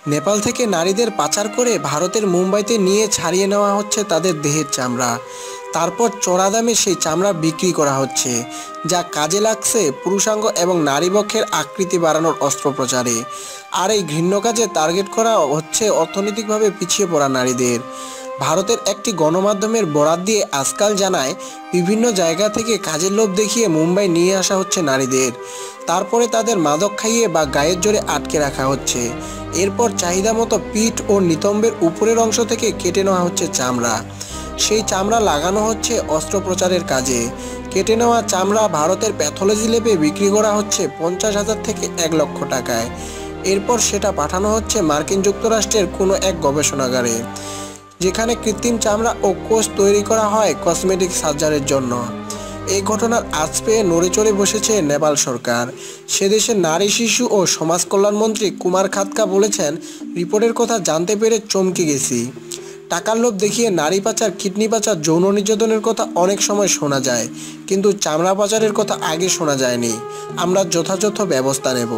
নেপাল থেকে নারীদের পাচার করে ভারতের মুম্বাইতে নিয়ে ছাড়িয়ে নেওয়া হচ্ছে তাদের দেহের চামড়া। তারপর চড়া দামে সেই চামড়া বিক্রি করা হচ্ছে, যা কাজে লাগছে পুরুষাঙ্গ এবং নারীবক্ষের আকৃতি বাড়ানোর অস্ত্রোপচারে। আর এই ঘৃণ্য কাজে টার্গেট করা হচ্ছে অর্থনৈতিকভাবে পিছিয়ে পড়া নারীদের। ভারতের একটি গণমাধ্যমের বরাত দিয়ে আজকাল জানায়, বিভিন্ন জায়গা থেকে কাজের লোভ দেখিয়ে মুম্বাই নিয়ে আসা হচ্ছে নারীদের। তারপরে তাদের মাদক খাইয়ে বা গায়ের জোরে আটকে রাখা হচ্ছে। এরপর চাহিদা মতো পিঠ ও নিতম্বের উপরের অংশ থেকে কেটে নেওয়া হচ্ছে চামড়া। সেই চামড়া লাগানো হচ্ছে অস্ত্রোপচারের কাজে। কেটে নেওয়া চামড়া ভারতের প্যাথোলজি ল্যাবে বিক্রি করা হচ্ছে 50,000 থেকে 1,00,000 টাকায়। এরপর সেটা পাঠানো হচ্ছে মার্কিন যুক্তরাষ্ট্রের কোনো এক গবেষণাগারে, যেখানে কৃত্রিম চামড়া ও কোষ তৈরি করা হয় কসমেটিক সার্জারির জন্য। এই ঘটনার আঁচ পেয়ে নড়ে চড়ে বসেছে নেপাল সরকার। সে দেশের নারী, শিশু ও সমাজ কল্যাণ মন্ত্রী কুমার খাতকা বলেছেন, রিপোর্টের কথা জানতে পেরে চমকে গেছি। টাকার লোভ দেখিয়ে নারী পাচার, কিডনি পাচার, যৌন নির্যাতনের কথা অনেক সময় শোনা যায়, কিন্তু চামড়া পাচারের কথা আগে শোনা যায়নি। আমরা যথাযথ ব্যবস্থা নেব।